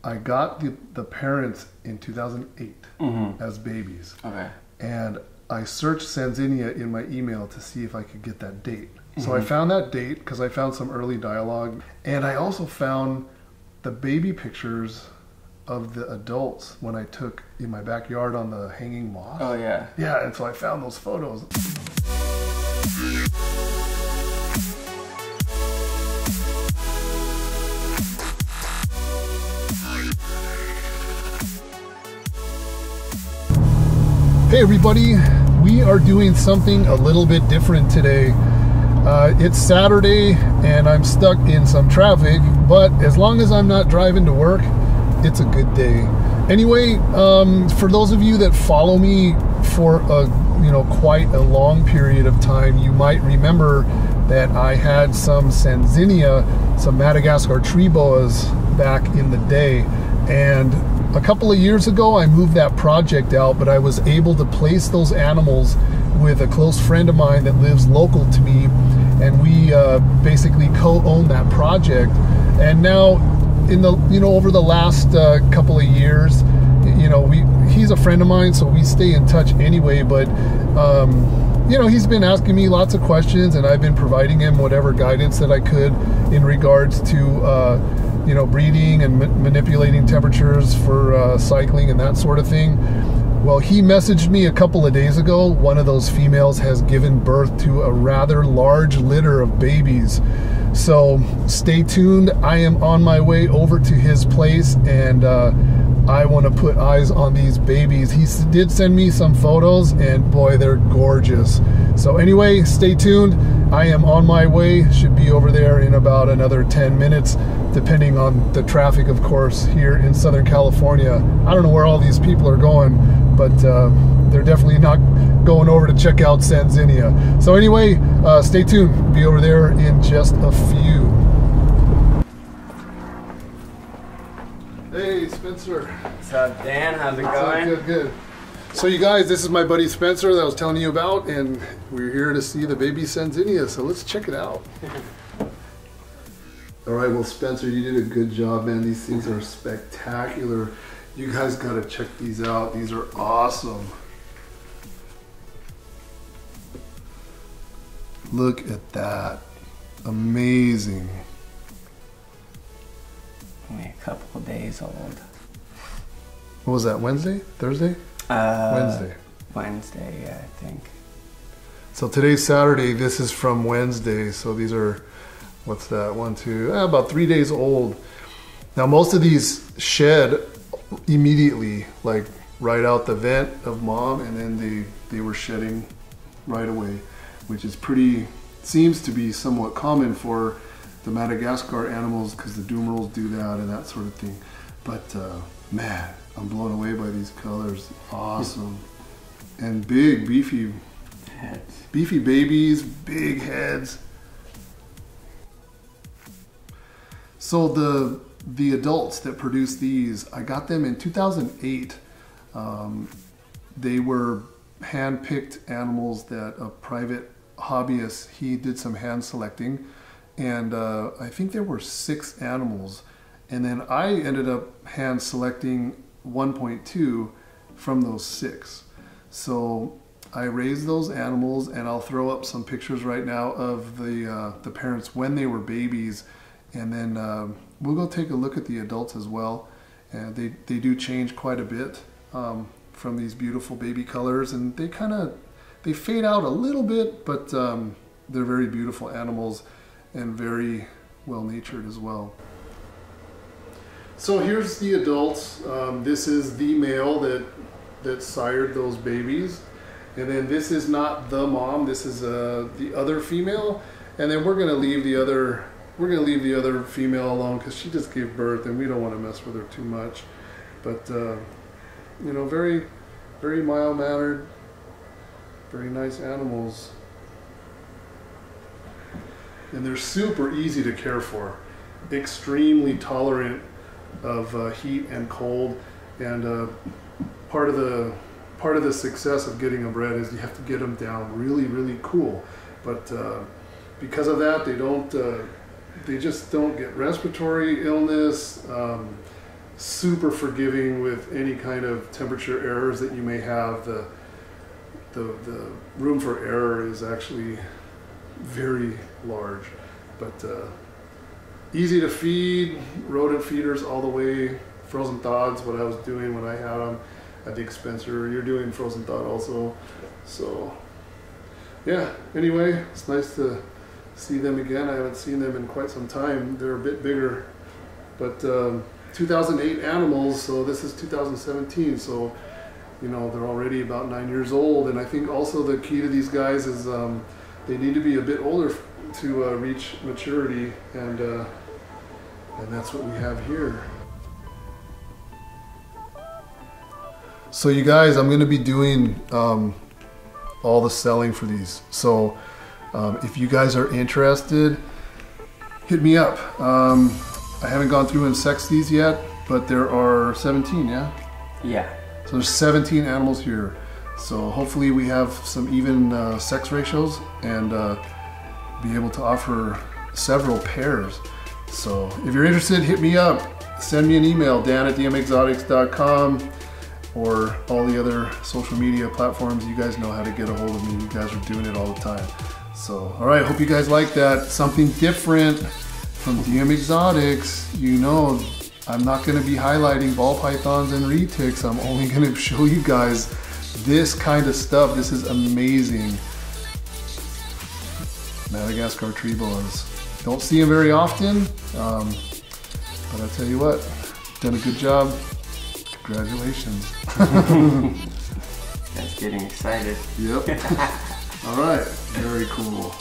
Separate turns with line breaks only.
I got the parents in 2008 as babies.
Okay.
And I searched Sanzinia in my email to see if I could get that date. So I found that date because I found some early dialogue. And I also found the baby pictures of the adults when I took in my backyard on the hanging moss.
Oh, yeah.
Yeah, and so I found those photos. Hey everybody, we are doing something a little bit different today. It's Saturday and I'm stuck in some traffic, but as long as I'm not driving to work, it's a good day. Anyway, for those of you that follow me for quite a long period of time, you might remember that I had some Sanzinia, some Madagascar Tree Boas back in the day, and a couple of years ago, I moved that project out, but I was able to place those animals with a close friend of mine that lives local to me, and we basically co-own that project. And now, over the last couple of years, he's a friend of mine, so we stay in touch anyway. But he's been asking me lots of questions, and I've been providing him whatever guidance that I could in regards to breeding and manipulating temperatures for cycling and that sort of thing. Well, he messaged me a couple of days ago. One of those females has given birth to a rather large litter of babies. So stay tuned. I am on my way over to his place, and I want to put eyes on these babies. He did send me some photos, and boy, they're gorgeous. So anyway, stay tuned. I am on my way. Should be over there in about another 10 minutes, depending on the traffic, of course, here in Southern California. I don't know where all these people are going, but they're definitely not going over to check out Sanzinia. So anyway, stay tuned. Be over there in just a few. Hey, Spencer.
What's up, Dan? How's it going?
Good, good. So you guys, this is my buddy Spencer that I was telling you about, and we're here to see the baby Sanzinia, so let's check it out. All right, well, Spencer, you did a good job, man. These things are spectacular. You guys gotta check these out. These are awesome. Look at that. Amazing.
Only a couple of days old.
What was that, Wednesday? Thursday? Wednesday.
Wednesday, yeah, I think.
So today's Saturday. This is from Wednesday. So these are, what's that? About 3 days old. Now most of these shed immediately, like right out the vent of mom, and then they were shedding right away, which is seems to be somewhat common for the Madagascar animals, because the Dumerals do that and that sort of thing. But man, I'm blown away by these colors. Awesome. And big, beefy
Heads.
Beefy babies, big heads. So the adults that produce these, I got them in 2008. They were hand-picked animals that a private hobbyist, he did some hand selecting, and I think there were 6 animals, and then I ended up hand selecting 1.2 from those 6. So I raised those animals, and I'll throw up some pictures right now of the parents when they were babies, and then we'll go take a look at the adults as well. And they do change quite a bit from these beautiful baby colors, and they fade out a little bit, but they're very beautiful animals and very well natured as well. So here's the adults. This is the male that sired those babies, and then this is not the mom. This is the other female, and then we're gonna leave the other female alone because she just gave birth, and we don't want to mess with her too much. But very, very mild-mannered, very nice animals, and they're super easy to care for, extremely tolerant of heat and cold, and part of the success of getting them bred is you have to get them down really, really cool. But because of that, they just don't get respiratory illness. super forgiving with any kind of temperature errors that you may have. The room for error is actually very large, but easy to feed, rodent feeders all the way, frozen thaweds, what I was doing when I had them at the dispenser. You're doing frozen thawed also. So yeah, anyway, it's nice to see them again. I haven't seen them in quite some time. They're a bit bigger, but 2008 animals, so this is 2017, so you know, they're already about 9 years old. And I think also the key to these guys is they need to be a bit older to reach maturity, and that's what we have here. So you guys, I'm going to be doing all the selling for these. So if you guys are interested, hit me up. I haven't gone through and sexed these yet, but there are 17, yeah?
Yeah.
So there's 17 animals here. So hopefully we have some even sex ratios and be able to offer several pairs. So if you're interested, hit me up. Send me an email, dan@dmexotics.com, or all the other social media platforms. You guys know how to get a hold of me. You guys are doing it all the time. So, all right, hope you guys like that. Something different from DM Exotics. You know, I'm not gonna be highlighting ball pythons and retics. I'm only gonna show you guys this kind of stuff. This is amazing. Madagascar Tree Boas. Don't see them very often, but I tell you what, you've done a good job. Congratulations.
That's getting excited.
Yep. All right, very cool.